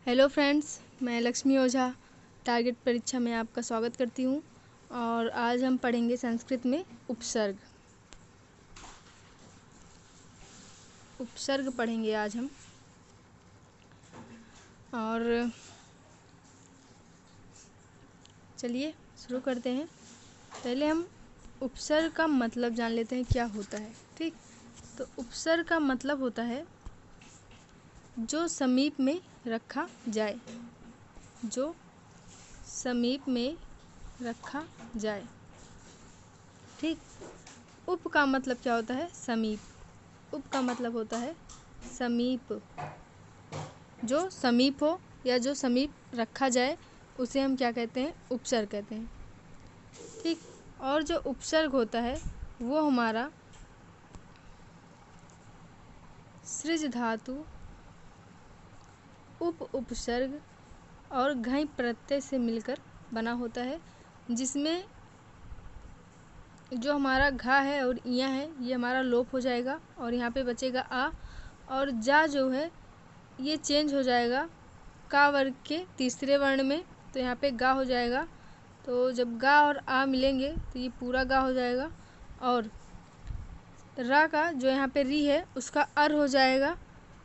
Hello friends, मैं लक्ष्मी ओझा target परीक्षा में आपका स्वागत करती हूँ। और आज हम पढ़ेंगे संस्कृत में उपसर्ग। उपसर्ग पढ़ेंगे आज हम। और चलिए शुरू करते हैं। पहले हम उपसर्ग का मतलब जान लेते हैं क्या होता है। ठीक, तो उपसर्ग का मतलब होता है जो समीप में रखा जाए, जो समीप में रखा जाए। ठीक, उप का मतलब क्या होता है? समीप। उप का मतलब होता है समीप, जो समीप हो या जो समीप रखा जाए उसे हम क्या कहते हैं? उपसर्ग कहते हैं। ठीक, और जो उपसर्ग होता है वो हमारा सृज धातु, उप उपसर्ग और घई प्रत्यय से मिलकर बना होता है, जिसमें जो हमारा घा है और इया है ये हमारा लोप हो जाएगा और यहाँ पे बचेगा आ, और जा जो है ये चेंज हो जाएगा का वर्ग के तीसरे वर्ण में, तो यहाँ पे गा हो जाएगा। तो जब गा और आ मिलेंगे तो ये पूरा गा हो जाएगा, और रा का जो यहाँ पे री है उसका अर हो जाएगा,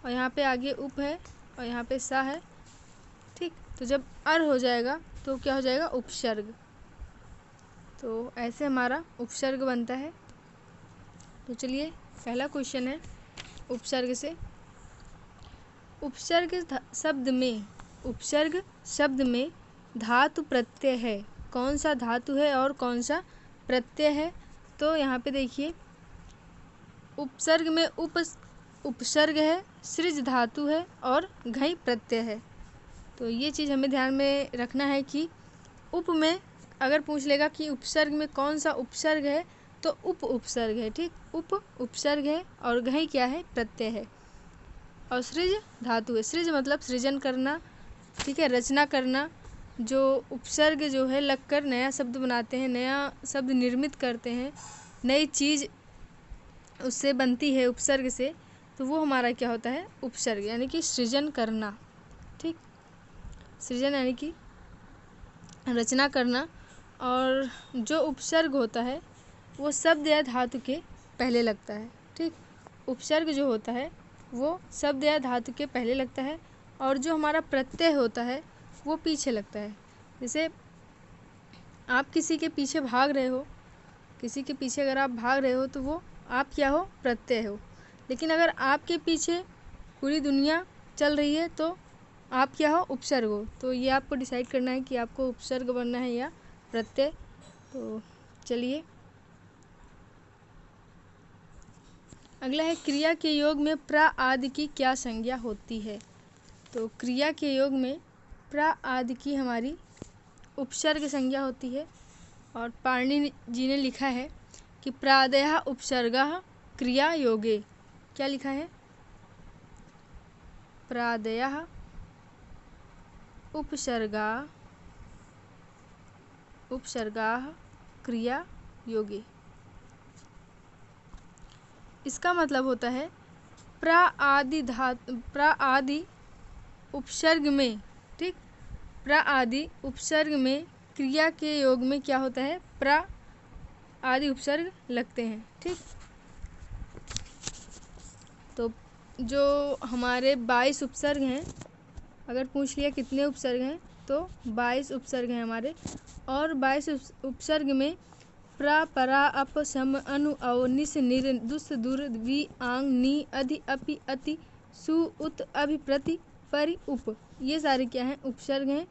और यहाँ पे आगे उप है और यहाँ पे सा है। ठीक, तो जब अर हो जाएगा तो क्या हो जाएगा? उपसर्ग। तो ऐसे हमारा उपसर्ग बनता है। तो चलिए पहला क्वेश्चन है उपसर्ग से। उपसर्ग शब्द में धातु प्रत्यय है। कौन सा धातु है और कौन सा प्रत्यय है? तो यहाँ पे देखिए, उपसर्ग में उपसर्ग है, सृज धातु है और घई प्रत्यय है। तो ये चीज़ हमें ध्यान में रखना है कि उप में अगर पूछ लेगा कि उपसर्ग में कौन सा उपसर्ग है तो उप उपसर्ग है। ठीक, उप उपसर्ग है और घई क्या है? प्रत्यय है। और सृज धातु है। सृज मतलब सृजन करना, ठीक है, रचना करना। जो उपसर्ग जो है लगकर नया शब्द बनाते हैं, नया शब्द निर्मित करते हैं, नई चीज़ उससे बनती है उपसर्ग से, तो वो हमारा क्या होता है? उपसर्ग, यानी कि सृजन करना। ठीक, सृजन यानी कि रचना करना। और जो उपसर्ग होता है वो शब्द या धातु के पहले लगता है। ठीक, उपसर्ग जो होता है वो शब्द या धातु के पहले लगता है, और जो हमारा प्रत्यय होता है वो पीछे लगता है। जैसे आप किसी के पीछे भाग रहे हो, किसी के पीछे अगर आप भाग रहे हो तो वो आप क्या हो? प्रत्यय हो। लेकिन अगर आपके पीछे पूरी दुनिया चल रही है तो आप क्या हो? उपसर्ग हो। तो ये आपको डिसाइड करना है कि आपको उपसर्ग बनना है या प्रत्यय। तो चलिए अगला है, क्रिया के योग में प्रा आदि की क्या संज्ञा होती है? तो क्रिया के योग में प्रा आदि की हमारी उपसर्ग संज्ञा होती है। और पाणिनि जी ने लिखा है कि प्रादयः उपसर्गः क्रिया योगे। क्या लिखा है? प्रादयः उपसर्गाः क्रिया योगे। इसका मतलब होता है प्रा आदि उपसर्ग में, ठीक, प्रा आदि उपसर्ग में क्रिया के योग में क्या होता है? प्रा आदि उपसर्ग लगते हैं। ठीक, तो जो हमारे 22 उपसर्ग हैं, अगर पूछ लिया कितने उपसर्ग हैं तो 22 उपसर्ग हैं हमारे। और 22 उपसर्ग में प्रा, परा, अप, सम, अनु, अव, निस, निर, दुस, दुर, वि, आंग, नी, अधि, अपि, अति, सु, उत, अभि, प्रति, परि, उप, ये सारे क्या हैं? उपसर्ग हैं।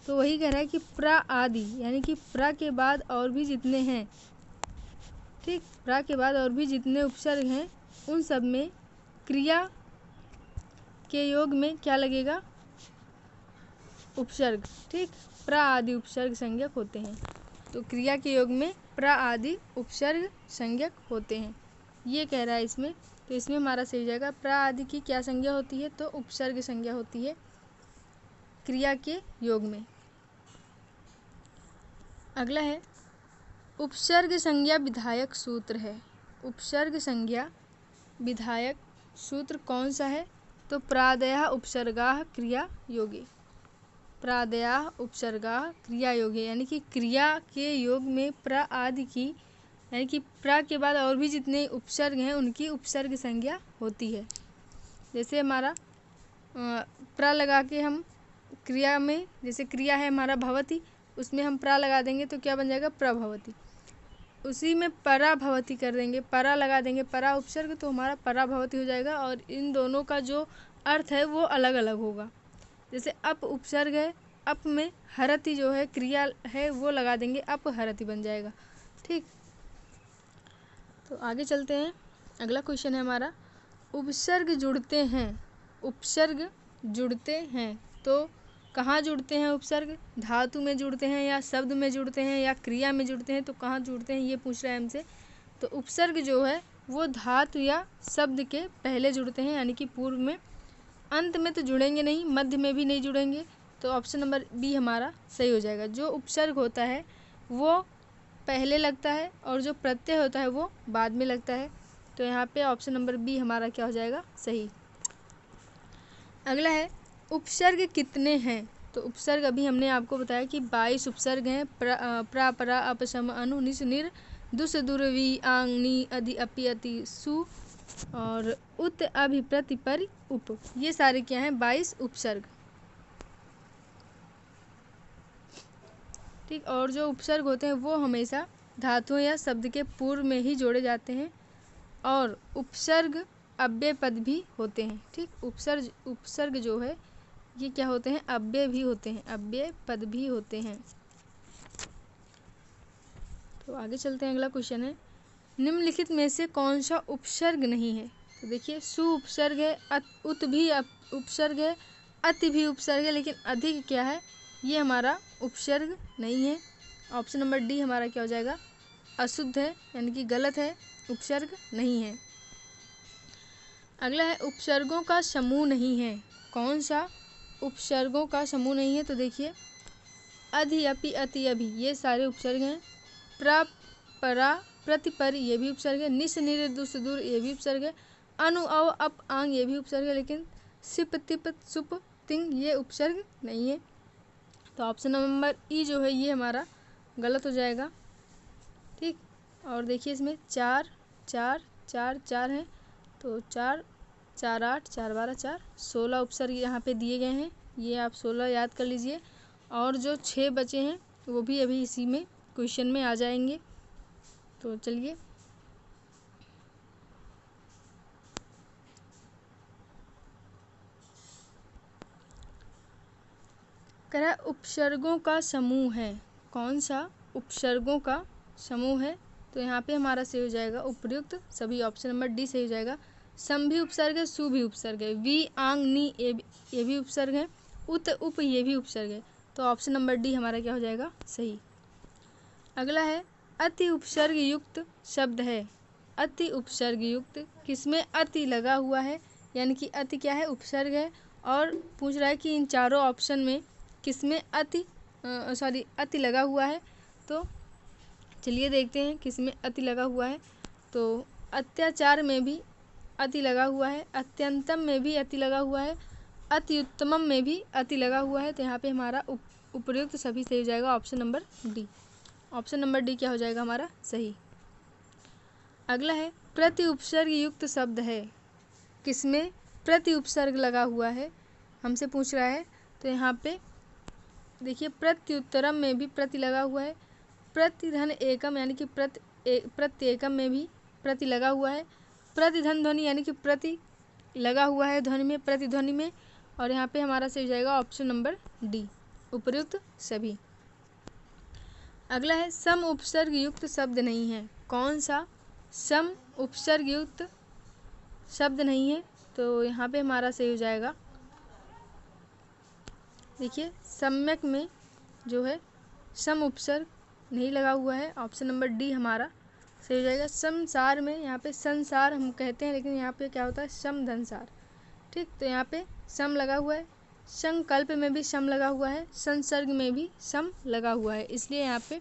तो वही कह रहा है कि प्रा आदि, यानी कि प्रा के बाद और भी जितने हैं, ठीक, प्रा के बाद और भी जितने उपसर्ग हैं उन सब में क्रिया के योग में क्या लगेगा? उपसर्ग। ठीक, प्रा आदि उपसर्ग संज्ञक होते हैं। तो क्रिया के योग में प्रा आदि उपसर्ग संज्ञक होते हैं, ये कह रहा है इसमें। तो इसमें हमारा सही जाएगा, प्रा आदि की क्या संज्ञा होती है? तो उपसर्ग संज्ञा होती है क्रिया के योग में। अगला है, उपसर्ग संज्ञा विधायक सूत्र है। उपसर्ग संज्ञा विधायक सूत्र कौन सा है? तो प्रादयः उपसर्गाः क्रिया योगे। प्रादया उपसर्गा क्रिया योग है, यानी कि क्रिया के योग में प्र आदि की, यानी कि प्र के बाद और भी जितने उपसर्ग हैं उनकी उपसर्ग संज्ञा होती है। जैसे हमारा प्र लगा के हम क्रिया में, जैसे क्रिया है हमारा भवती, उसमें हम प्र लगा देंगे तो क्या बन जाएगा प्रभवती। उसी में परा भवती कर देंगे, परा लगा देंगे, परा उपसर्ग, तो हमारा परा भवती हो जाएगा। और इन दोनों का जो अर्थ है वो अलग अलग होगा। जैसे अप उपसर्ग है, अप में हरति जो है क्रिया है वो लगा देंगे, अप हरति बन जाएगा। ठीक, तो आगे चलते हैं। अगला क्वेश्चन है हमारा, उपसर्ग जुड़ते हैं, उपसर्ग जुड़ते हैं तो कहाँ जुड़ते हैं उपसर्ग? धातु में जुड़ते हैं या शब्द में जुड़ते हैं या क्रिया में जुड़ते हैं, तो कहाँ जुड़ते हैं ये पूछ रहा है हमसे। तो उपसर्ग जो है वो धातु या शब्द के पहले जुड़ते हैं, यानी कि पूर्व में। अंत में तो जुड़ेंगे नहीं, मध्य में भी नहीं जुड़ेंगे, तो ऑप्शन नंबर बी हमारा सही हो जाएगा। जो उपसर्ग होता है वो पहले लगता है और जो प्रत्यय होता है वो बाद में लगता है, तो यहाँ पे ऑप्शन नंबर बी हमारा क्या हो जाएगा सही। अगला है, उपसर्ग कितने हैं? तो उपसर्ग अभी हमने आपको बताया कि 22 उपसर्ग हैं। प्रा परा अप सम अनु निस निर दुस दुर वी आंग नी अधि अपि अति सु और उत अभि प्रति परि उप, ये सारे क्या हैं 22 उपसर्ग। ठीक, और जो उपसर्ग होते हैं वो हमेशा धातुओं या शब्द के पूर्व में ही जोड़े जाते हैं और उपसर्ग अव्यय पद भी होते हैं। ठीक, उपसर्ग जो है ये क्या होते हैं अव्यय भी होते हैं, अव्यय पद भी होते हैं। तो आगे चलते हैं। अगला क्वेश्चन है, निम्नलिखित में से कौन सा उपसर्ग नहीं है? तो देखिए, सु उपसर्ग है, उत भी उपसर्ग है, अति भी उपसर्ग है, लेकिन अधिक क्या है ये हमारा उपसर्ग नहीं है। ऑप्शन नंबर डी हमारा क्या हो जाएगा अशुद्ध है, यानी कि गलत है, उपसर्ग नहीं है। अगला है, उपसर्गों का समूह नहीं है। कौन सा उपसर्गों का समूह नहीं है? तो देखिए, अधि अपि अति अभि ये सारे उपसर्ग हैं। प्र परा प्रति परि ये भी उपसर्ग है। निस निर दुस दुर ये भी उपसर्ग है। अनु अव अप आंग ये भी उपसर्ग है, लेकिन सिप तिप सुप तिंग ये उपसर्ग नहीं है। तो ऑप्शन नंबर ई जो है ये हमारा गलत हो जाएगा। ठीक, और देखिए इसमें 4 4 4 4 हैं, तो 4 4 8 4 12 4 16 उपसर्ग यहाँ पे दिए गए हैं, ये आप 16 याद कर लीजिए। और जो 6 बचे हैं वो भी अभी इसी में क्वेश्चन में आ जाएंगे। तो चलिए, कह उपसर्गों का समूह है। कौन सा उपसर्गों का समूह है? तो यहाँ पे हमारा सही हो जाएगा उपर्युक्त सभी, ऑप्शन नंबर डी सही हो जाएगा। सम भी उपसर्ग है, सु भी उपसर्ग है, वी आंग नी ये भी उपसर्ग है, उत उप ये भी उपसर्ग है, तो ऑप्शन नंबर डी हमारा क्या हो जाएगा सही। अगला है, अति उपसर्ग युक्त शब्द है। अति उपसर्ग युक्त, किसमें अति लगा हुआ है, यानी कि अति क्या है उपसर्ग है, और पूछ रहा है कि इन चारों ऑप्शन में किसमें अति लगा हुआ है। तो चलिए देखते हैं किसमें अति लगा हुआ है। तो अत्याचार में भी अति लगा हुआ है, अत्यंतम में भी अति लगा हुआ है, अति उत्तमम में भी अति लगा हुआ है, तो यहाँ पे हमारा उपर्युक्त सभी सही हो जाएगा, option number D. Option number D क्या हो जाएगा हमारा सही। अगला है, प्रति उपसर्ग युक्त शब्द है। किसमें प्रति उपसर्ग लगा हुआ है हमसे पूछ रहा है। तो यहाँ पे देखिए, प्रत्युत्तरम में भी प्रति लगा हुआ है, प्रतिधन एकम यानी कि प्रत्येकम में भी प्रति लगा हुआ है, प्रतिधन ध्वनि यानी कि प्रति लगा हुआ है ध्वनि में, प्रतिध्वनि में, और यहाँ पे हमारा सही हो जाएगा ऑप्शन नंबर डी उपर्युक्त सभी। अगला है, सम उपसर्ग युक्त शब्द नहीं है। कौन सा सम उपसर्ग युक्त शब्द नहीं है? तो यहाँ पे हमारा सही हो जाएगा, देखिए सम्यक में जो है सम उपसर्ग नहीं लगा हुआ है, ऑप्शन नंबर डी हमारा सही हो जाएगा। संसार में यहाँ पे संसार हम कहते हैं, लेकिन यहाँ पे क्या होता है सम धनसार। ठीक, तो यहाँ पे सम लगा हुआ है, संकल्प में भी सम लगा हुआ है, संसर्ग में भी सम लगा हुआ है, इसलिए यहाँ पे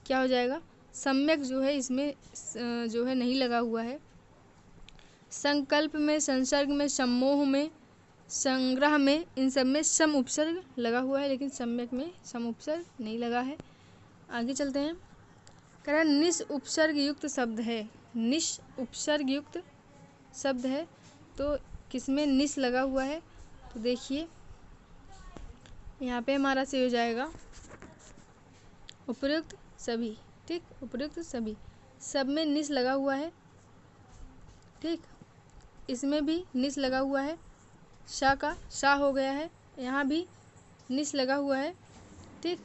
क्या हो जाएगा सम्यक जो है इसमें जो है नहीं लगा हुआ है। संकल्प में, संसर्ग में, सम्मोह में, संग्रह में, इन सब में सम उपसर्ग लगा हुआ है, लेकिन सम्यक में सम उपसर्ग नहीं लगा है। आगे चलते हैं। कह रहा है निस उपसर्ग युक्त शब्द है। निस उपसर्ग युक्त शब्द है, तो किसमें निस लगा हुआ है? तो देखिए यहाँ पे हमारा से हो जाएगा उपयुक्त सभी। ठीक, उपयुक्त सभी, सब में निस लगा हुआ है। ठीक, इसमें भी निस लगा हुआ है, शा का शा हो गया है, यहाँ भी निस लगा हुआ है। ठीक,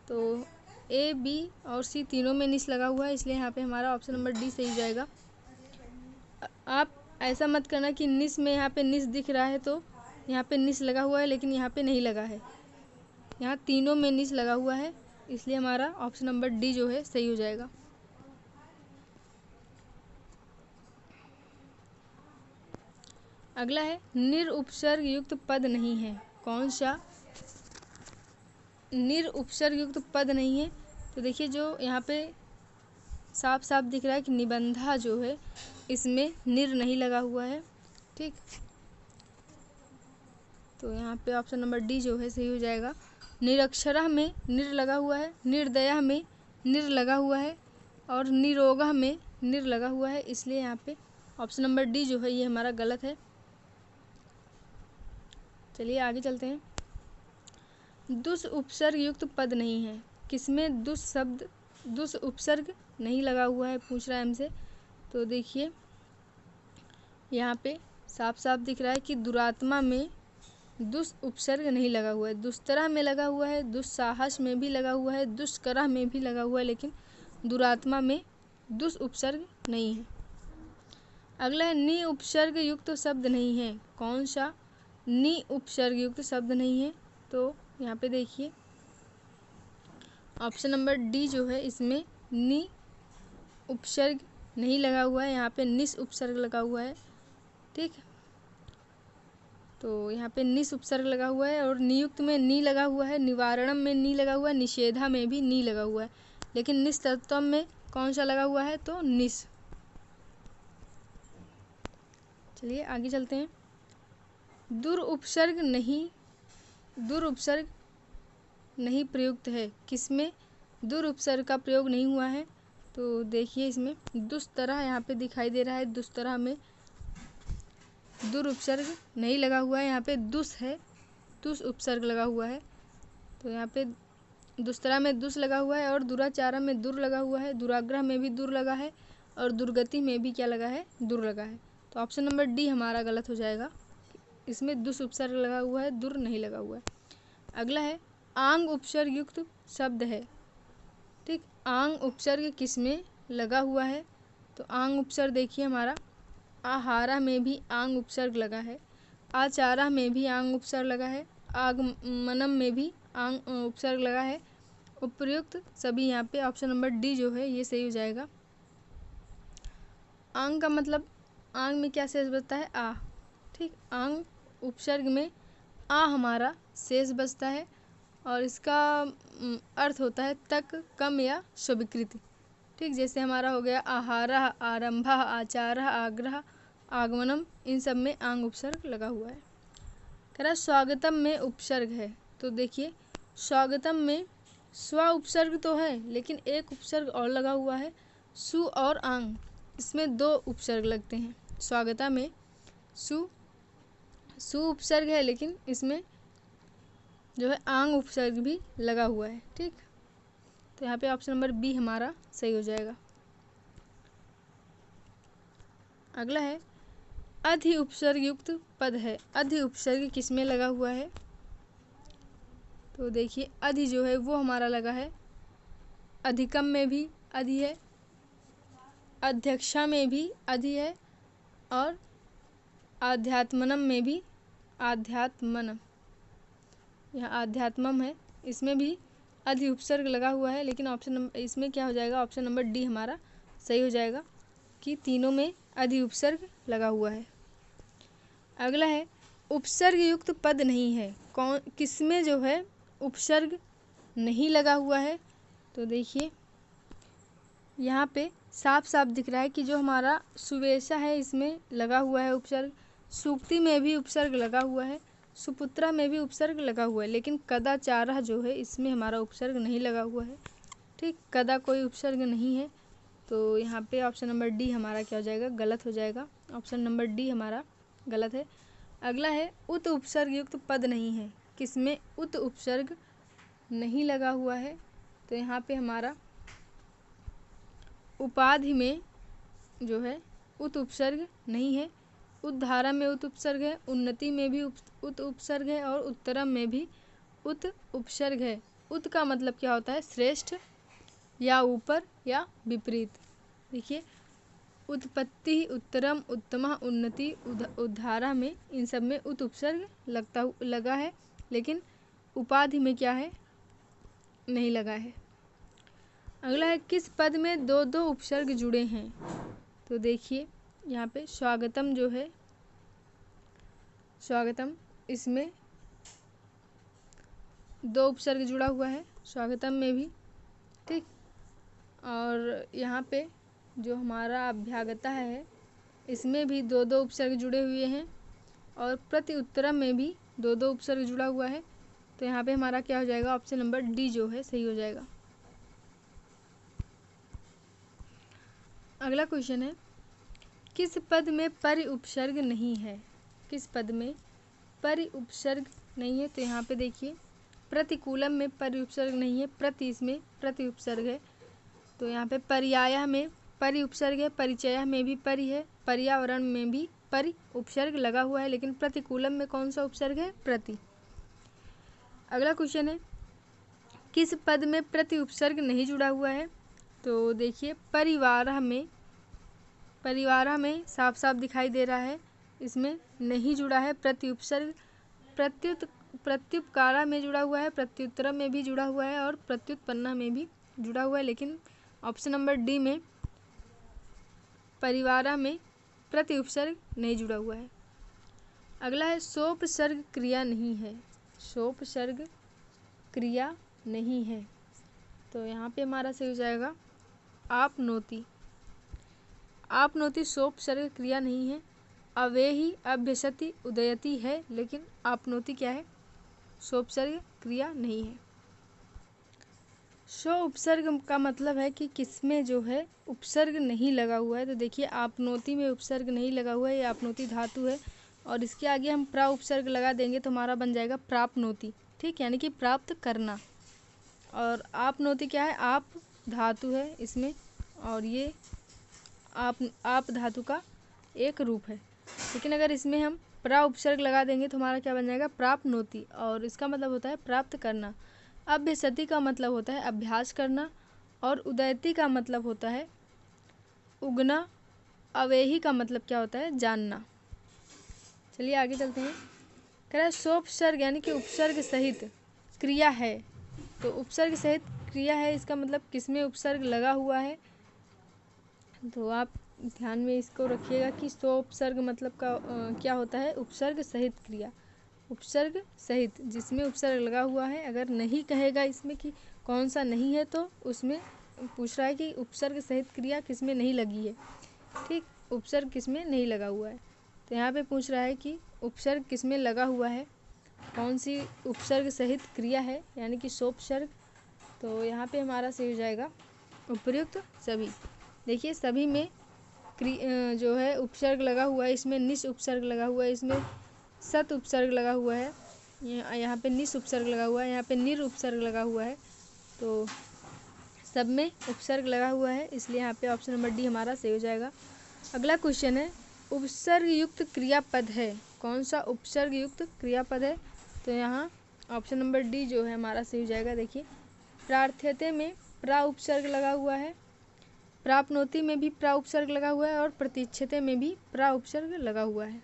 तो ए, बी और सी तीनों में निस लगा हुआ है, इसलिए यहाँ पे हमारा ऑप्शन नंबर डी सही हो जाएगा। आप ऐसा मत करना कि निस में यहाँ पे निस दिख रहा है तो यहाँ पे निस लगा हुआ है, लेकिन यहाँ पे नहीं लगा है। यहाँ तीनों में निस लगा हुआ है, इसलिए हमारा ऑप्शन नंबर डी जो है सही हो जाएगा। अगला है निर उपसर्ग युक्त पद नहीं है। कौन सा निर उपसर्ग युक्त पद नहीं है? तो देखिए जो यहाँ पे साफ साफ दिख रहा है कि निबंधा जो है इसमें निर नहीं लगा हुआ है। ठीक, तो यहाँ पे ऑप्शन नंबर डी जो है सही हो जाएगा। निरक्षरः में निर लगा हुआ है, निर्दयः में निर लगा हुआ है और निरोगः में निर लगा हुआ है, इसलिए यहाँ पे ऑप्शन नंबर डी जो है ये हमारा गलत है। चलिए आगे चलते हैं। दुस उपसर्ग युक्त पद नहीं है। किसमें दुस शब्द, दुस उपसर्ग नहीं लगा हुआ है पूछ रहा है हमसे। तो देखिए यहाँ पे साफ साफ दिख रहा है कि दुरात्मा में दुस उपसर्ग नहीं लगा हुआ है। दुस्तरह में लगा हुआ है, दुस्साहस में भी लगा हुआ है, दुष्करह में भी लगा हुआ है, लेकिन दुरात्मा में दुस उपसर्ग नहीं है। अगला है नि उपसर्ग युक्त शब्द नहीं है। कौन सा नि उपसर्ग युक्त शब्द नहीं है? तो यहाँ पे देखिए ऑप्शन नंबर डी जो है इसमें नि उपसर्ग नहीं लगा हुआ है, यहाँ पे निस उपसर्ग लगा हुआ है। ठीक, तो यहाँ पे निस उपसर्ग लगा हुआ है और नियुक्त में नी लगा हुआ है, निवारणम में नी लगा हुआ है, निषेधा में भी नी लगा हुआ है, लेकिन निस्तत्वम में कौन सा लगा हुआ है? तो निस। चलिए आगे चलते हैं। दुर उपसर्ग नहीं प्रयुक्त है। किसमें दुर उपसर्ग का प्रयोग नहीं हुआ है? तो देखिए इसमें दुस्तरह यहाँ पे दिखाई दे रहा है, दुस्तरह में दुर उपसर्ग नहीं लगा हुआ है, यहाँ पे दुस है, दुस उपसर्ग लगा हुआ है। तो यहाँ पे दुस्तरा में दुस लगा हुआ है और दुराचारा में दुर लगा हुआ है, दुराग्रह में भी दुर लगा है और दुर्गति में भी क्या लगा है? दुर लगा है। तो ऑप्शन नंबर डी हमारा गलत हो जाएगा, इसमें दुस उपसर्ग लगा हुआ है, दुर नहीं लगा हुआ है। अगला है आंग उपसर्ग युक्त शब्द है। ठीक, आंग उपसर्ग किसमें लगा हुआ है? तो आंग उपसर्ग देखिए हमारा आहारा में भी आंग उपसर्ग लगा है, आचारा में भी आंग उपसर्ग लगा है, आगमनम में भी आंग उपसर्ग लगा है। उपयुक्त सभी यहाँ पे ऑप्शन नंबर डी जो है ये सही हो जाएगा। आंग का मतलब आंग में क्या शेष बचता है? आ। ठीक, आंग उपसर्ग में आ हमारा शेष बचता है और इसका अर्थ होता है तक, कम या स्वीकृति। ठीक, जैसे हमारा हो गया आहारा, आरंभा, आचारा, आग्रह, आगमनम, इन सब में आंग उपसर्ग लगा हुआ है। कह रहा स्वागतम में उपसर्ग है। तो देखिए स्वागतम में स्व उपसर्ग तो है, लेकिन एक उपसर्ग और लगा हुआ है, सु और आंग, इसमें दो उपसर्ग लगते हैं। स्वागता में सु उपसर्ग है, लेकिन इसमें जो है आंग उपसर्ग भी लगा हुआ है। ठीक, तो यहाँ पे ऑप्शन नंबर बी हमारा सही हो जाएगा। अगला है अधि उपसर्ग युक्त पद है। अधि उपसर्ग किसमें लगा हुआ है? तो देखिए अधि जो है वो हमारा लगा है, अधिकम में भी अधि है, अध्यक्षा में भी अधि है और आध्यात्मनम में भी आध्यात्मनम, यहाँ आध्यात्मम है, इसमें भी अधि उपसर्ग लगा हुआ है, लेकिन ऑप्शन नंबर इसमें क्या हो जाएगा? ऑप्शन नंबर डी हमारा सही हो जाएगा कि तीनों में अधि उपसर्ग लगा हुआ है। अगला है उपसर्ग युक्त पद नहीं है। कौन किसमें जो है उपसर्ग नहीं लगा हुआ है? तो देखिए यहाँ पे साफ साफ दिख रहा है कि जो हमारा सुवेशा है इसमें लगा हुआ है उपसर्ग, सूक्ति में भी उपसर्ग लगा हुआ है, सुपुत्रा में भी उपसर्ग लगा हुआ है, लेकिन कदाचारः जो है इसमें हमारा उपसर्ग नहीं लगा हुआ है। ठीक, कदा कोई उपसर्ग नहीं है, तो यहाँ पे ऑप्शन नंबर डी हमारा क्या हो जाएगा, गलत हो जाएगा। ऑप्शन नंबर डी हमारा गलत है। अगला है उत उपसर्ग युक्त पद नहीं है, किसमें उत उपसर्ग नहीं लगा हुआ है, तो यहाँ पे हमारा उपाधि में जो है उत उपसर्ग नहीं है, उद्धारा में उत उपसर्ग है, उन्नति में भी उत उपसर्ग है और उत्तरम में भी उत उपसर्ग है। उत का मतलब क्या होता है, श्रेष्ठ या ऊपर या विपरीत। देखिए उत्पत्ति, उत्तरम, उत्तमा, उन्नति, उद्धारा में इन सब में उत उपसर्ग लगा है, लेकिन उपाधि में क्या है, नहीं लगा है। अगला है किस पद में दो दो उपसर्ग जुड़े हैं, तो देखिए यहाँ पे स्वागतम जो है, स्वागतम इसमें दो उपसर्ग जुड़ा हुआ है, स्वागतम में भी। ठीक, और यहाँ पे जो हमारा अभ्यागता है इसमें भी दो दो उपसर्ग जुड़े हुए हैं, और प्रति उत्तरम में भी दो दो उपसर्ग जुड़ा हुआ है, तो यहाँ पे हमारा क्या हो जाएगा, ऑप्शन नंबर डी जो है सही हो जाएगा। अगला क्वेश्चन है किस पद में परि उपसर्ग नहीं है, किस पद में परि उपसर्ग नहीं है, तो यहाँ पे देखिए प्रतिकूलम में परि उपसर्ग नहीं है, प्रति इसमें प्रति उपसर्ग है, तो यहाँ पे पर्याय में परि उपसर्ग है, परिचय में भी परि है, पर्यावरण में भी परि उपसर्ग लगा हुआ है, लेकिन प्रतिकूलम में कौन सा उपसर्ग है, प्रति। अगला क्वेश्चन है किस पद में प्रति उपसर्ग नहीं जुड़ा हुआ है, तो देखिए परिवार में साफ साफ दिखाई दे रहा है, इसमें नहीं जुड़ा है प्रति उपसर्ग। प्रत्युपकारा में जुड़ा हुआ है, प्रत्युत्तरम में भी जुड़ा हुआ है और प्रत्युत्पन्ना में भी जुड़ा हुआ है, लेकिन ऑप्शन नंबर डी में परिवारा में प्रति उपसर्ग नहीं जुड़ा हुआ है। अगला है सोपसर्ग क्रिया नहीं है, सोपसर्ग क्रिया नहीं है, तो यहाँ पे हमारा सही हो जाएगा आपनोति। आपनोति सोपसर्ग क्रिया नहीं है। अवेहि, अभ्यसति, उदयति है, लेकिन आपनोति क्या है, सोपसर्ग क्रिया नहीं है। स्व उपसर्ग का मतलब है कि किसमें जो है उपसर्ग नहीं लगा हुआ है, तो देखिए आपनोति में उपसर्ग नहीं लगा हुआ है, ये आपनोति धातु है, और इसके आगे हम प्रा उपसर्ग लगा देंगे तो हमारा बन जाएगा प्राप्नोति। ठीक, यानी कि प्राप्त करना। और आपनोति क्या है, आप धातु है इसमें, और ये आप धातु का एक रूप है, लेकिन अगर इसमें हम प्रा उपसर्ग लगा देंगे तो हमारा क्या बन जाएगा, प्राप्नोति, और इसका मतलब होता है प्राप्त करना। अभ्यसति का मतलब होता है अभ्यास करना, और उदयति का मतलब होता है उगना। अवेही का मतलब क्या होता है, जानना। चलिए आगे चलते हैं। कह रहा है सोपसर्ग यानी कि उपसर्ग सहित क्रिया है, तो उपसर्ग सहित क्रिया है इसका मतलब किसमें उपसर्ग लगा हुआ है, तो आप ध्यान में इसको रखिएगा कि सोपसर्ग मतलब का क्या होता है, उपसर्ग सहित क्रिया, उपसर्ग सहित जिसमें उपसर्ग लगा हुआ है। अगर नहीं कहेगा इसमें कि कौन सा नहीं है, तो उसमें पूछ रहा है कि उपसर्ग सहित क्रिया किसमें नहीं लगी है। ठीक, उपसर्ग किसमें नहीं लगा हुआ है, तो यहाँ पे पूछ रहा है कि उपसर्ग किसमें लगा हुआ है, कौन सी उपसर्ग सहित क्रिया है, यानी कि सोपसर्ग। तो यहाँ पे हमारा सही हो जाएगा उपर्युक्त सभी। देखिए सभी में जो है उपसर्ग लगा हुआ है, इसमें निस उपसर्ग लगा हुआ है, इसमें सत उपसर्ग लगा हुआ है, यहाँ पे निस उपसर्ग लगा हुआ है, यहाँ पे निर उपसर्ग लगा हुआ है, तो सब में उपसर्ग लगा हुआ है, इसलिए यहाँ पे ऑप्शन नंबर डी हमारा सही हो जाएगा। अगला क्वेश्चन है उपसर्ग युक्त क्रियापद है, कौन सा उपसर्ग युक्त क्रियापद है, तो यहाँ ऑप्शन नंबर डी जो है हमारा सही हो जाएगा। देखिए प्रार्थ्यते में प्रा उपसर्ग लगा हुआ है, प्राप्नोति में भी प्रा उपसर्ग लगा हुआ है, और प्रतीक्षते में भी प्रा उपसर्ग लगा हुआ है।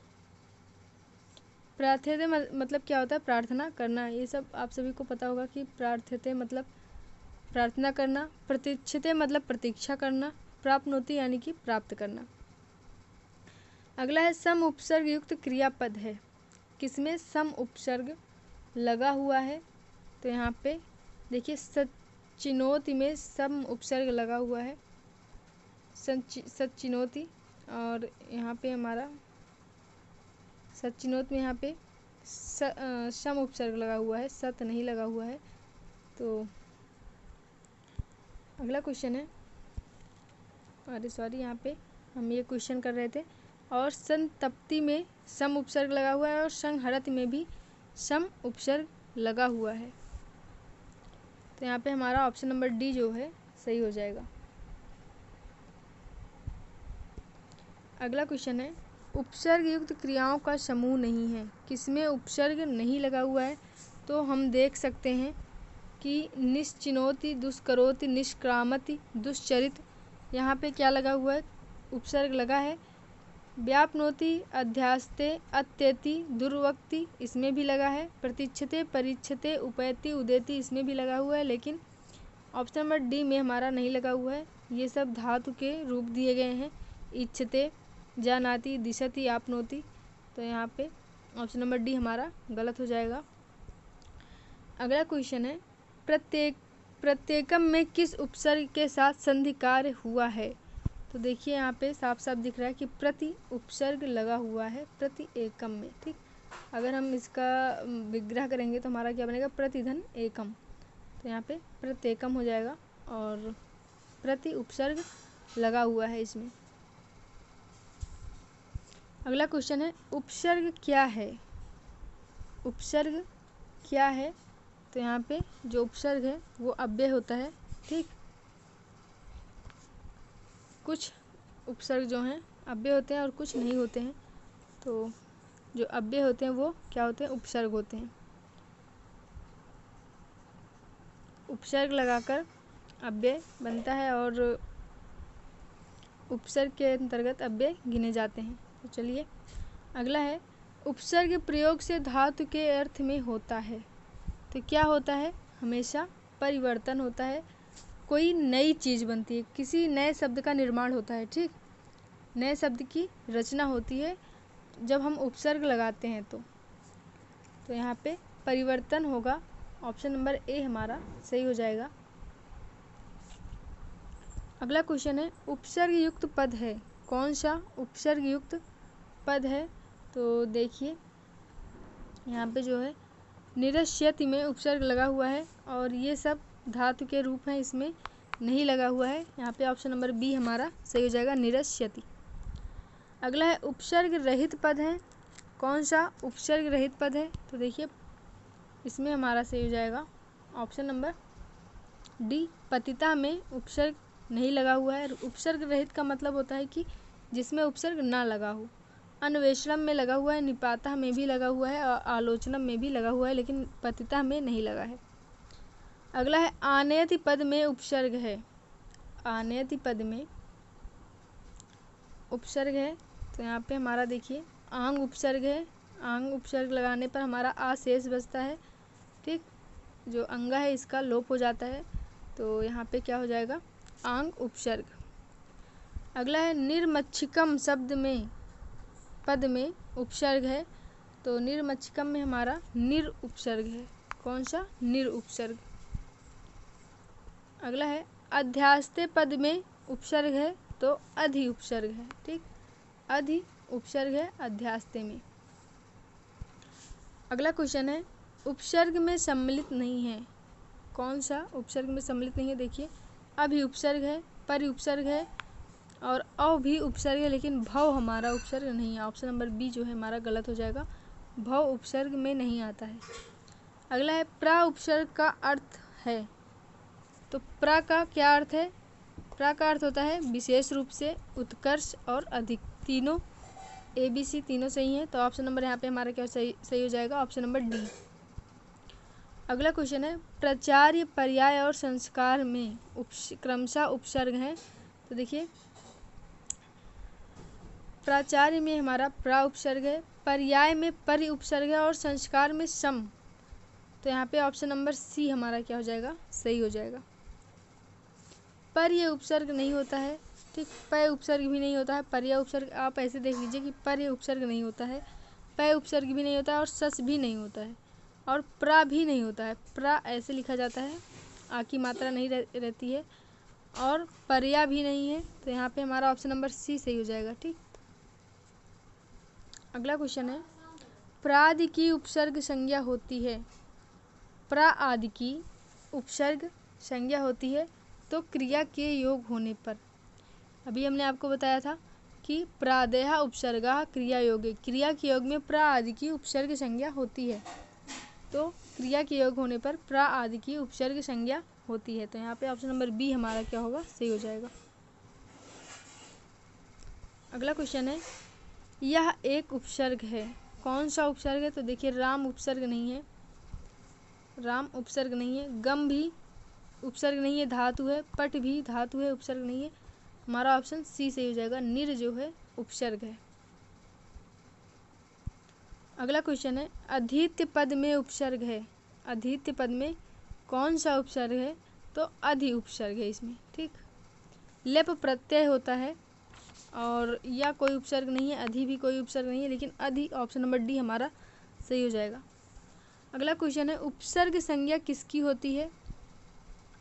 प्रार्थ्यते मतलब क्या होता है, प्रार्थना करना, ये सब आप सभी को पता होगा कि प्रार्थ्यते मतलब प्रार्थना करना, प्रतीक्षते मतलब प्रतीक्षा करना, प्राप्नोति यानी कि प्राप्त करना। अगला है सम उपसर्ग युक्त क्रियापद है, किसमें सम उपसर्ग लगा हुआ है, तो यहाँ पे देखिए सच्चिनोति में सम उपसर्ग लगा हुआ है, सच्चिनोति, और यहाँ पे हमारा सचिनोत में यहाँ पे सम उपसर्ग लगा हुआ है, सत नहीं लगा हुआ है। तो अगला क्वेश्चन है, अरे सॉरी, यहाँ पे हम ये क्वेश्चन कर रहे थे। और संतप्ति में सम उपसर्ग लगा हुआ है और संहरति में भी सम उपसर्ग लगा हुआ है। तो यहाँ पे हमारा ऑप्शन नंबर डी जो है सही हो जाएगा। अगला क्वेश्चन है, उपसर्ग युक्त क्रियाओं का समूह नहीं है, किसमें उपसर्ग नहीं लगा हुआ है? तो हम देख सकते हैं कि निश्चिनोति, दुष्करोति, निष्क्रामति, दुश्चरित, यहाँ पे क्या लगा हुआ है? उपसर्ग लगा है। व्यापनोति, अध्यास्ते, अत्येति, दुर्वक्ति, इसमें भी लगा है। प्रतीक्षते, परीक्षते, उपैति, उदेति, इसमें भी लगा हुआ है। लेकिन ऑप्शन नंबर डी में हमारा नहीं लगा हुआ है। ये सब धातु के रूप दिए गए हैं, इच्छते, जानाति, दिशति, आपनोति। तो यहाँ पे ऑप्शन नंबर डी हमारा गलत हो जाएगा। अगला क्वेश्चन है, प्रत्येकम में किस उपसर्ग के साथ संधि कार्य हुआ है? तो देखिए यहाँ पे साफ साफ दिख रहा है कि प्रति उपसर्ग लगा हुआ है प्रति एकम में। ठीक, अगर हम इसका विग्रह करेंगे तो हमारा क्या बनेगा? प्रतिधन एकम। तो यहाँ पे प्रत्येकम हो जाएगा और प्रति उपसर्ग लगा हुआ है इसमें। अगला क्वेश्चन है, उपसर्ग क्या है? उपसर्ग क्या है? तो यहाँ पे जो उपसर्ग है वो अव्यय होता है। ठीक, कुछ उपसर्ग जो हैं अव्यय होते हैं और कुछ नहीं होते हैं। तो जो अव्यय होते हैं वो क्या होते हैं? उपसर्ग होते हैं। उपसर्ग लगाकर अव्यय बनता है और उपसर्ग के अंतर्गत अव्यय गिने जाते हैं। तो चलिए अगला है, उपसर्ग प्रयोग से धातु के अर्थ में होता है। तो क्या होता है? हमेशा परिवर्तन होता है, कोई नई चीज़ बनती है, किसी नए शब्द का निर्माण होता है। ठीक, नए शब्द की रचना होती है जब हम उपसर्ग लगाते हैं। तो यहाँ पे परिवर्तन होगा। ऑप्शन नंबर ए हमारा सही हो जाएगा। अगला क्वेश्चन है, उपसर्ग युक्त पद है, कौन सा उपसर्ग युक्त पद है? तो देखिए यहाँ पे जो है निरस्यति में उपसर्ग लगा हुआ है और ये सब धातु के रूप हैं, इसमें नहीं लगा हुआ है। यहाँ पे ऑप्शन नंबर बी हमारा सही हो जाएगा, निरस्यति। अगला है, उपसर्ग रहित पद है, कौन सा उपसर्ग रहित पद है? तो देखिए इसमें हमारा सही हो जाएगा ऑप्शन नंबर डी, पतिता में उपसर्ग नहीं लगा हुआ है। उपसर्ग रहित का मतलब होता है कि जिसमें उपसर्ग ना लगा हो। अन्वेषणम में लगा हुआ है, निपाता में भी लगा हुआ है और आलोचनम में भी लगा हुआ है, लेकिन पतिता में नहीं लगा है। अगला है, आनयति पद में उपसर्ग है, आनयति पद में उपसर्ग है। तो यहाँ पे हमारा देखिए आंग उपसर्ग है, आंग उपसर्ग लगाने पर हमारा आ शेष बचता है। ठीक, जो अंगा है इसका लोप हो जाता है। तो यहाँ पे क्या हो जाएगा? आंग उपसर्ग। अगला है, निर्मच्छिकम शब्द में पद में उपसर्ग है। तो निर्मच्छिकम में हमारा निर उपसर्ग है, कौन सा? निर उपसर्ग। अगला है, अध्यास्ते पद में उपसर्ग है, तो अधि उपसर्ग है। ठीक, अधि उपसर्ग है अध्यास्ते में। अगला क्वेश्चन है, उपसर्ग में सम्मिलित नहीं है, कौन सा उपसर्ग में सम्मिलित नहीं है? देखिए अभि उपसर्ग है, परि उपसर्ग है और अव भी उपसर्ग है, लेकिन भव हमारा उपसर्ग नहीं है। ऑप्शन नंबर बी जो है हमारा गलत हो जाएगा, भव उपसर्ग में नहीं आता है। अगला है, प्रा उपसर्ग का अर्थ है। तो प्रा का क्या अर्थ है? प्रा का अर्थ होता है विशेष रूप से, उत्कर्ष और अधिक। तीनों ए बी सी तीनों सही हैं। तो ऑप्शन नंबर यहाँ पे हमारा क्या सही हो जाएगा? Option number D. अगला क्वेश्चन है, प्राचार्य, पर्याय और संस्कार में क्रमशः उपसर्ग हैं। तो देखिए प्राचार्य में हमारा प्रा उपसर्ग है, पर्याय में परि उपसर्ग है और संस्कार में सम। तो यहाँ पे ऑप्शन नंबर सी हमारा क्या हो जाएगा? सही हो जाएगा। पर ये उपसर्ग नहीं होता है। ठीक, पय उपसर्ग भी नहीं होता है, पर्य उपसर्ग आप ऐसे देख लीजिए कि पर्य उपसर्ग नहीं होता है, पय उपसर्ग भी नहीं होता है और सस भी नहीं होता है और प्रा भी नहीं होता है। प्रा ऐसे लिखा जाता है, आ की मात्रा नहीं रहती है और पर्या भी नहीं है। तो यहाँ पे हमारा ऑप्शन नंबर सी सही हो जाएगा। ठीक, अगला क्वेश्चन है, प्रादि की उपसर्ग संज्ञा होती है, प्रा आदि की उपसर्ग संज्ञा होती है तो क्रिया के योग होने पर। अभी हमने आपको बताया था कि प्रादेह उपसर्गा क्रिया योगे, क्रिया के योग में प्रा आदि की उपसर्ग संज्ञा होती है, तो क्रिया के योग होने पर प्रा आदि की उपसर्ग संज्ञा होती है। तो यहाँ पे ऑप्शन नंबर बी हमारा क्या होगा, सही हो जाएगा। अगला क्वेश्चन है, यह एक उपसर्ग है, कौन सा उपसर्ग है? तो देखिए राम उपसर्ग नहीं है, राम उपसर्ग नहीं है, गम भी उपसर्ग नहीं है, धातु है, पट भी धातु है, उपसर्ग नहीं है। हमारा ऑप्शन सी सही हो जाएगा, निर जो है उपसर्ग है। अगला क्वेश्चन है, अधीत्य पद में उपसर्ग है, अधीत्य पद में कौन सा उपसर्ग है? तो अधि उपसर्ग है इसमें, ठीक। लेप प्रत्यय होता है और या कोई उपसर्ग नहीं है, अधि भी कोई उपसर्ग नहीं है, लेकिन अधि ऑप्शन नंबर डी हमारा सही हो जाएगा। अगला क्वेश्चन है, उपसर्ग संज्ञा किसकी होती है?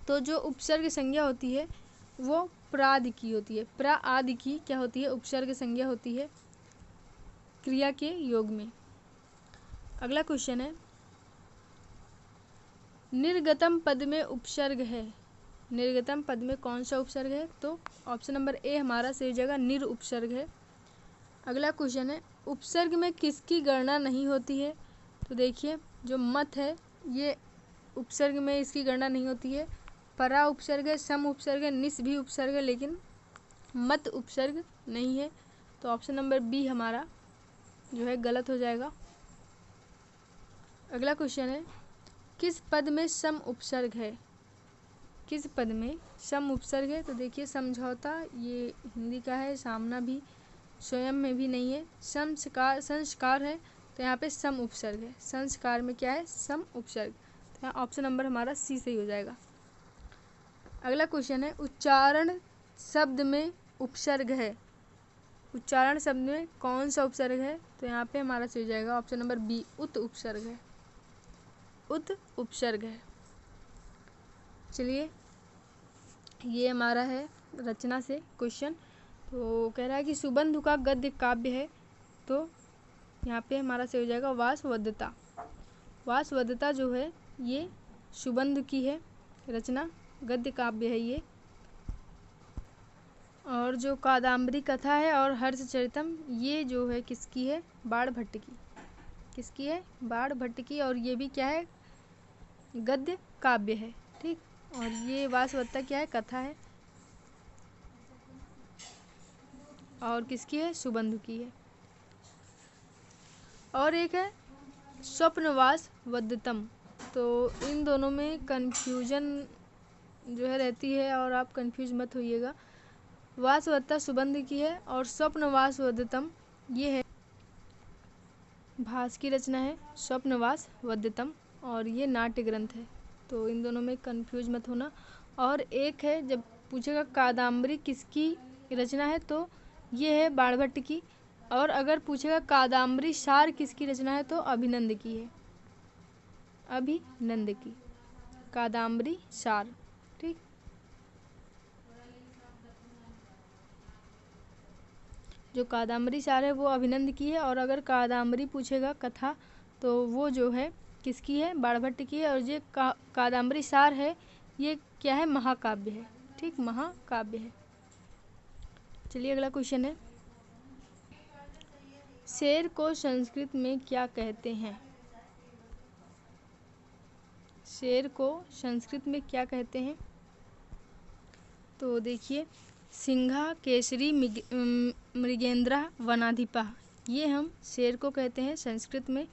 तो जो उपसर्ग संज्ञा होती है वो प्रादि की होती है, प्रा आदि की क्या होती है, उपसर्ग संज्ञा होती है क्रिया के योग में। अगला क्वेश्चन है, निर्गतम पद में उपसर्ग है, निर्गतम पद में कौन सा उपसर्ग है? तो ऑप्शन नंबर ए हमारा सही हो जाएगा, निर उपसर्ग है। अगला क्वेश्चन है, उपसर्ग में किसकी गणना नहीं होती है? तो देखिए जो मत है ये उपसर्ग में इसकी गणना नहीं होती है, परा उपसर्ग है, सम उपसर्ग है, निस भी उपसर्ग है, लेकिन मत उपसर्ग नहीं है। तो ऑप्शन नंबर बी हमारा जो है गलत हो जाएगा। अगला क्वेश्चन है, किस पद में सम उपसर्ग है? किस पद में सम उपसर्ग है? तो देखिए समझौता ये हिंदी का है, सामना भी स्वयं में भी नहीं है, संस्कार संस्कार है, तो यहाँ पे सम उपसर्ग है, संस्कार में क्या है, सम उपसर्ग। तो यहाँ ऑप्शन नंबर हमारा सी सही हो जाएगा। अगला क्वेश्चन है, उच्चारण शब्द में उपसर्ग है, उच्चारण शब्द में कौन सा उपसर्ग है? तो यहाँ पे हमारा सही हो जाएगा ऑप्शन नंबर बी, उत उपसर्ग है, उत उपसर्ग है। चलिए ये हमारा है रचना से क्वेश्चन। तो कह रहा है कि सुबंधु का गद्य काव्य है, तो यहाँ पे हमारा सही हो जाएगा वासवदत्ता। वासवदत्ता जो है ये सुबंधु की है रचना, गद्य काव्य है ये। और जो कादम्बरी कथा है और हर्षचरितम ये जो है किसकी है, बाणभट्ट की। किसकी है, बाणभट्ट की, और ये भी क्या है, गद्य काव्य है, ठीक। और ये वासवदत्ता क्या है, कथा है, और किसकी है, सुबंधु की है। और एक है स्वप्नवास वदतम, तो इन दोनों में कन्फ्यूजन जो है रहती है और आप कंफ्यूज मत होइएगा। वासवदत्ता सुबंधु की है और स्वप्नवास वदतम ये है भास की रचना है, स्वप्नवास वदतम, और ये नाट्य ग्रंथ है। तो इन दोनों में कंफ्यूज मत होना। और एक है, जब पूछेगा कादम्बरी किसकी रचना है तो ये है बाणभट्ट की, और अगर पूछेगा कादम्बरी सार किसकी रचना है तो अभिनंद की है, अभिनंद की कादम्बरी सार, ठीक। जो कादम्बरी सार है वो अभिनंद की है, और अगर कादम्बरी पूछेगा कथा तो वो जो है किसकी है, बाणभट्ट की है। और ये कादम्बरी सार है ये क्या है, महाकाव्य है, ठीक, महाकाव्य है। चलिए अगला क्वेश्चन है, शेर को संस्कृत में क्या कहते हैं? शेर को संस्कृत में क्या कहते हैं? तो देखिए सिंघा केसरी मृगेंद्र वनाधिपा, ये हम शेर को कहते हैं संस्कृत में,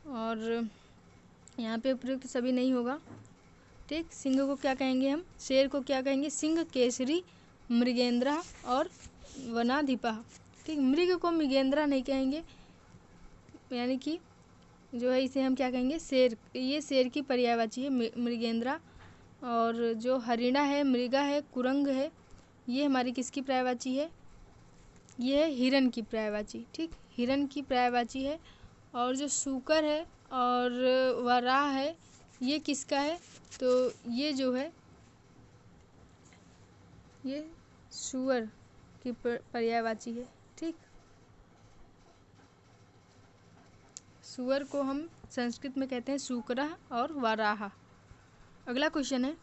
और यहाँ पे उपयुक्त सभी नहीं होगा, ठीक। सिंह को क्या कहेंगे हम, शेर को क्या कहेंगे, सिंह, केसरी, मृगेंद्र और वनाधिपा, ठीक। मृग को मृगेंद्र नहीं कहेंगे, यानी कि जो है इसे हम क्या कहेंगे, शेर, ये शेर की पर्यायवाची है मृगेंद्र। और जो हरिणा है, मृगा है, कुरंग है, ये हमारी किसकी पर्यायवाची है, ये है हिरण की पर्यायवाची, ठीक, हिरण की पर्यायवाची है। और जो सूकर है और वराह है ये किसका है, तो ये जो है ये सुअर की पर्यायवाची है, ठीक। सुअर को हम संस्कृत में कहते हैं सूकरः और वाराह। अगला क्वेश्चन है,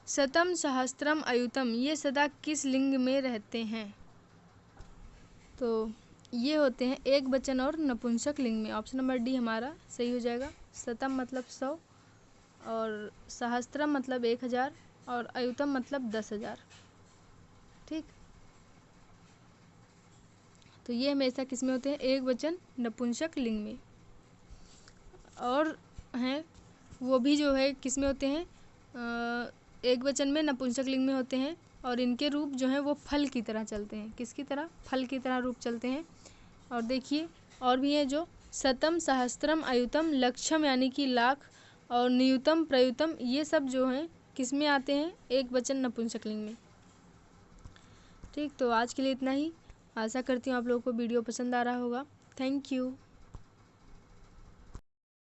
शतम सहस्त्रम अयुतम ये सदा किस लिंग में रहते हैं? तो ये होते हैं एक वचन और नपुंसक लिंग में। ऑप्शन नंबर डी हमारा सही हो जाएगा। शतम मतलब 100 और सहस्त्रम मतलब 1000 और अयुतम मतलब 10,000। ठीक, तो ये हमेशा किस में होते हैं? एक वचन नपुंसक लिंग में। और हैं वो भी जो है किस में होते हैं? एक वचन में नपुंसक लिंग में होते हैं और इनके रूप जो हैं वो फल की तरह चलते हैं। किसकी तरह? फल की तरह रूप चलते हैं। और देखिए और भी है जो शतम सहस्त्रम अयुतम लक्षम यानी कि लाख और नियुतम प्रयुतम ये सब जो हैं किस में आते हैं? एक वचन नपुंसक लिंग में। ठीक, तो आज के लिए इतना ही। आशा करती हूँ आप लोगों को वीडियो पसंद आ रहा होगा। Thank you.